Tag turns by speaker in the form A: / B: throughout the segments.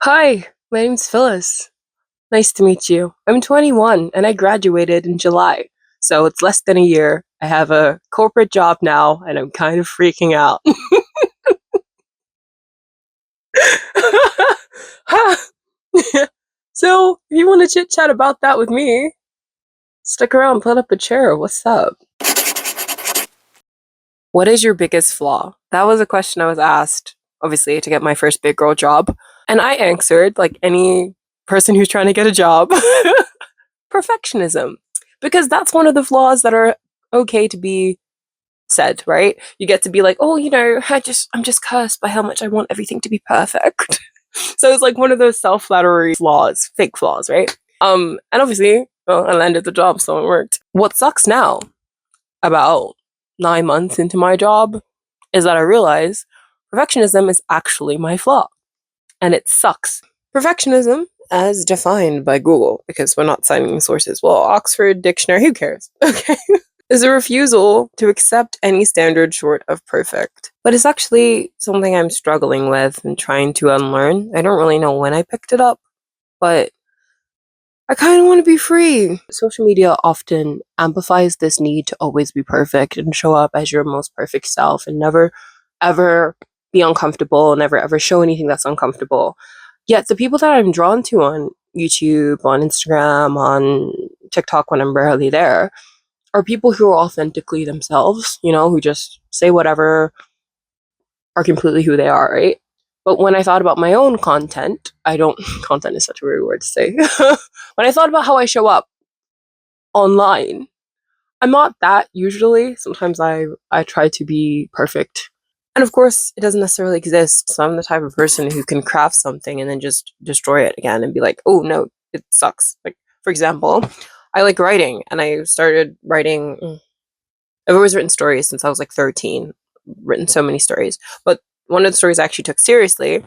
A: Hi, my name's Phyllis. Nice to meet you. I'm 21 and I graduated in July. So it's less than a year. I have a corporate job now and I'm kind of freaking out. So, if you want to chit chat about that with me, stick around, put up a chair. What's up? What is your biggest flaw? That was a question I was asked, obviously, to get my first big girl job. And I answered, like any person who's trying to get a job, perfectionism. Because that's one of the flaws that are okay to be said, right? You get to be like, oh, I'm just cursed by how much I want everything to be perfect. So it's like one of those self-flattery flaws, fake flaws, right? And obviously, well, I landed the job, so it worked. What sucks now, about 9 months into my job, is that I realize perfectionism is actually my flaw. And it sucks. Perfectionism, as defined by Google, because we're not citing sources. Well, Oxford Dictionary, who cares? Okay. Is a refusal to accept any standard short of perfect. But it's actually something I'm struggling with and trying to unlearn. I don't really know when I picked it up, but I kind of want to be free. Social media often amplifies this need to always be perfect and show up as your most perfect self and never, ever be uncomfortable, never, ever show anything that's uncomfortable. Yet the people that I'm drawn to on YouTube, on Instagram, on TikTok when I'm barely there, are people who are authentically themselves, who just say whatever, are completely who they are, right? But when I thought about my own content, I don't, content is such a weird word to say. When I thought about how I show up online, I'm not that usually. Sometimes I try to be perfect. And of course, it doesn't necessarily exist. So I'm the type of person who can craft something and then just destroy it again and be like, oh no, it sucks. Like, for example, I like writing and I started writing. I've always written stories since I was like 13, written so many stories. But one of the stories I actually took seriously,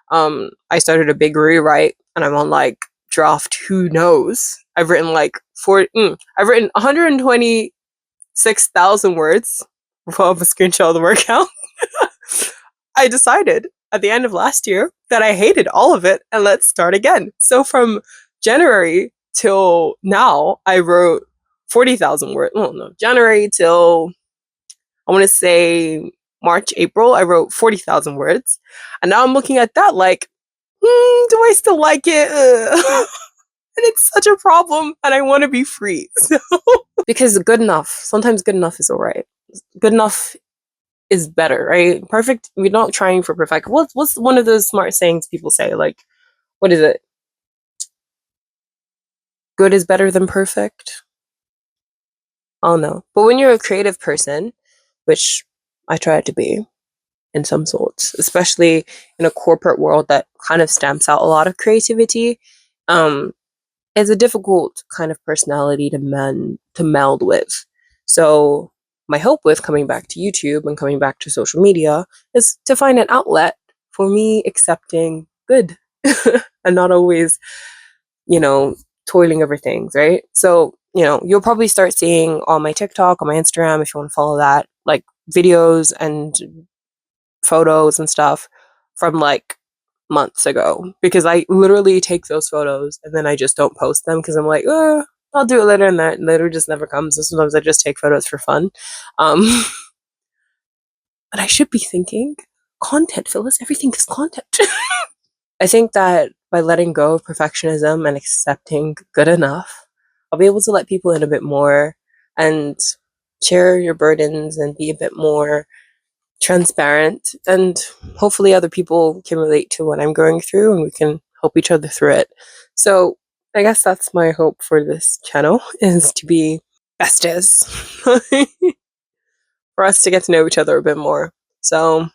A: I started a big rewrite and I'm on like draft who knows. I've written like I've written 126,000 words. Well, a screenshot of the word count. I decided at the end of last year that I hated all of it and let's start again. So from January till now, I wrote 40,000 words. Oh no, January till I want to say March, April, I wrote 40,000 words. And now I'm looking at that like, do I still like it? And it's such a problem and I want to be free. So. Because good enough, sometimes good enough is all right. Good enough is better, right? Perfect. We're not trying for perfect. What's one of those smart sayings people say? Like, what is it? Good is better than perfect. I don't know. But when you're a creative person, which I try to be in some sorts, especially in a corporate world that kind of stamps out a lot of creativity, um, it's a difficult kind of personality to meld with. So my hope with coming back to YouTube and coming back to social media is to find an outlet for me accepting good and not always, you know, toiling over things, right? So, you'll probably start seeing on my TikTok, on my Instagram, if you want to follow that, like videos and photos and stuff from like months ago because I literally take those photos and then I just don't post them because I'm like, I'll do it later, and that later just never comes. So sometimes I just take photos for fun. Um, but I should be thinking content, Phyllis. Everything is content. I think that by letting go of perfectionism and accepting good enough, I'll be able to let people in a bit more and share your burdens and be a bit more transparent, and hopefully other people can relate to what I'm going through and we can help each other through it. So I guess that's my hope for this channel, is to be besties. For us to get to know each other a bit more. So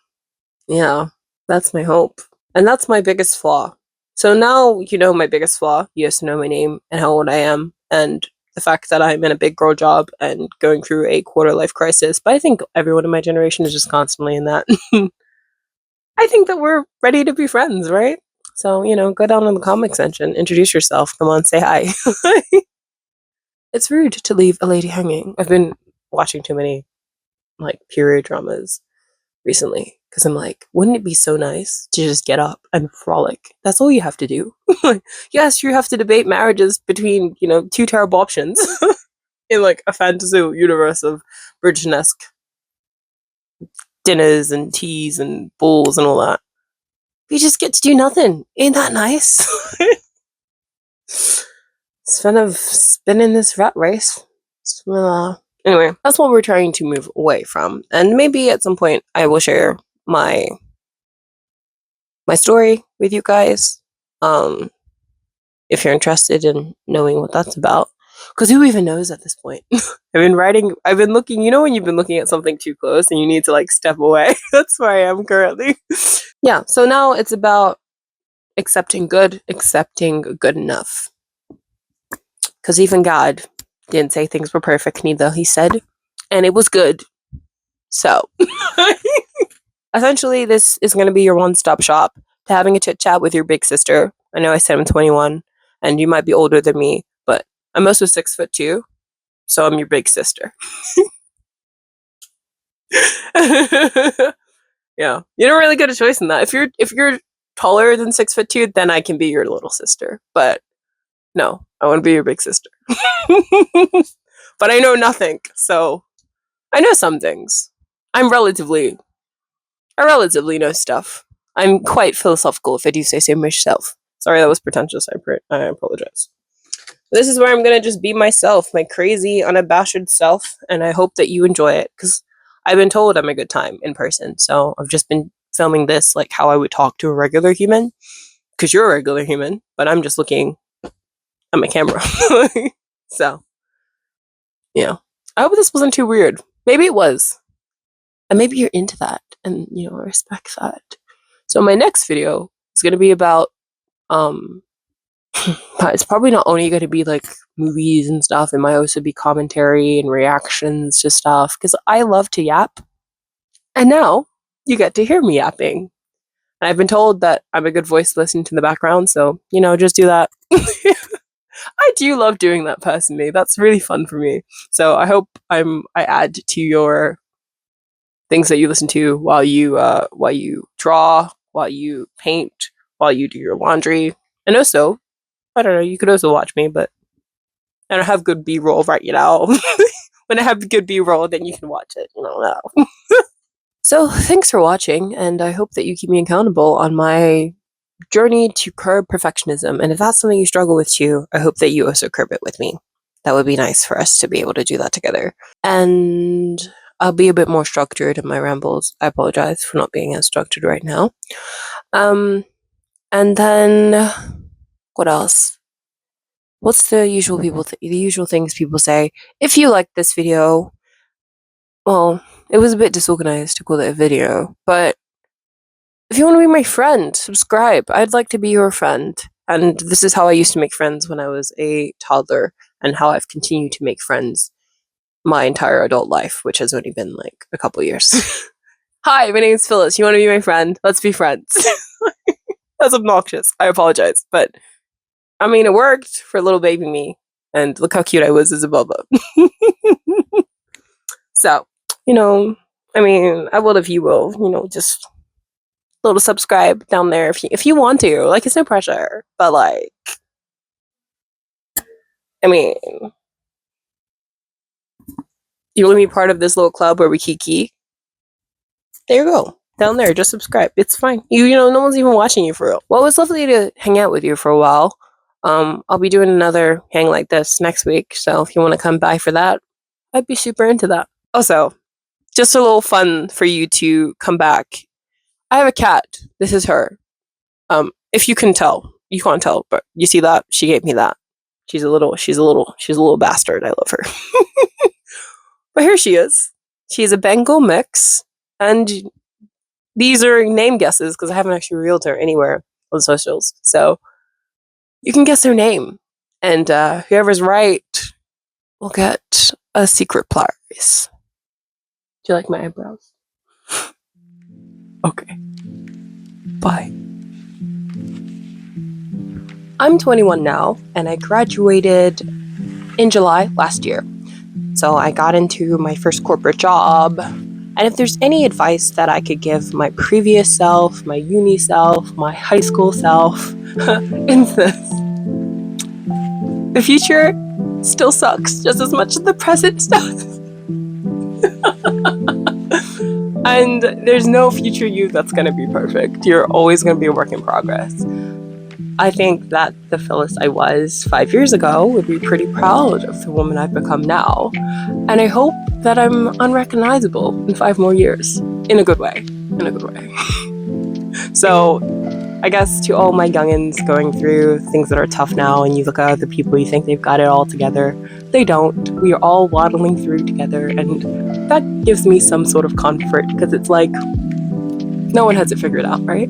A: yeah, that's my hope. And that's my biggest flaw. So now you know my biggest flaw. You just know my name and how old I am and the fact that I'm in a big girl job and going through a quarter life crisis. But I think everyone in my generation is just constantly in that. I think that we're ready to be friends, right? So, go down in the comment section, introduce yourself, come on, say hi. It's rude to leave a lady hanging. I've been watching too many like period dramas recently. Because I'm like, wouldn't it be so nice to just get up and frolic? That's all you have to do. Yes, you have to debate marriages between, two terrible options in like a fantasy universe of Britisnesque dinners and teas and balls and all that. You just get to do nothing. Ain't that nice? It's kind of spinning this rat race. Anyway, that's what we're trying to move away from. And maybe at some point I will share my story with you guys. If you're interested in knowing what that's about. Because who even knows at this point? I've been looking, when you've been looking at something too close and you need to like step away? That's where I am currently. Yeah, so now it's about accepting good enough. Because even God didn't say things were perfect, neither. He said, and it was good. So, essentially, this is going to be your one-stop shop to having a chit-chat with your big sister. I know I said I'm 21, and you might be older than me, but I'm also 6'2", so I'm your big sister. Yeah, you don't really get a choice in that. If you're taller than 6'2", then I can be your little sister. But no, I want to be your big sister. But I know nothing, so I know some things. I relatively know stuff. I'm quite philosophical, if I do say so myself. Sorry, that was pretentious. I apologize. This is where I'm gonna just be myself, my crazy, unabashed self, and I hope that you enjoy it, because I've been told I'm a good time in person, so I've just been filming this like how I would talk to a regular human, because you're a regular human, but I'm just looking at my camera. So, yeah. I hope this wasn't too weird. Maybe it was. And maybe you're into that, and, I respect that. So my next video is gonna be about, but it's probably not only going to be like movies and stuff. It might also be commentary and reactions to stuff, because I love to yap. And now you get to hear me yapping. And I've been told that I'm a good voice to listen to in the background, so, just do that. I do love doing that personally. That's really fun for me. So I hope I add to your things that you listen to while you draw, while you paint, while you do your laundry. And also, I don't know, you could also watch me, but I don't have good B-roll right now. When I have good B-roll, then you can watch it, now. So, thanks for watching, and I hope that you keep me accountable on my journey to curb perfectionism. And if that's something you struggle with too, I hope that you also curb it with me. That would be nice for us to be able to do that together. And I'll be a bit more structured in my rambles. I apologize for not being as structured right now. And then what else? What's the usual things people say? If you like this video, well, it was a bit disorganized to call it a video, but if you want to be my friend, subscribe. I'd like to be your friend. And this is how I used to make friends when I was a toddler, and how I've continued to make friends my entire adult life, which has only been like a couple years. Hi, my name is Phyllis. You want to be my friend? Let's be friends. That's obnoxious. I apologize. But, I mean, it worked for little baby me. And look how cute I was as a Bubba. So, I will if you will, just a little subscribe down there if you want to. Like, it's no pressure. But, like, you want to be part of this little club where we kiki? There you go. Down there, just subscribe. It's fine. No one's even watching you for real. Well, it was lovely to hang out with you for a while. I'll be doing another hang like this next week, so if you want to come by for that, I'd be super into that. Also, just a little fun for you to come back. I have a cat. This is her. If you can tell, you can't tell, but you see that? She gave me that. She's a little bastard. I love her. But here she is. She's a Bengal mix, and these are name guesses because I haven't actually revealed her anywhere on socials. So you can guess her name, and whoever's right will get a secret prize. Do you like my eyebrows? Okay. Bye. I'm 21 now, and I graduated in July last year. So I got into my first corporate job, and And if there's any advice that I could give my previous self, my uni self, my high school self, it's this. The future still sucks just as much as the present does. And there's no future you that's going to be perfect. You're always going to be a work in progress. I think that the Phyllis I was 5 years ago would be pretty proud of the woman I've become now. And I hope that I'm unrecognizable in 5 more years. In a good way. In a good way. So, I guess to all my youngins going through things that are tough now, and you look at other people, you think they've got it all together. They don't. We are all waddling through together, and that gives me some sort of comfort, because it's like, no one has it figured out, right?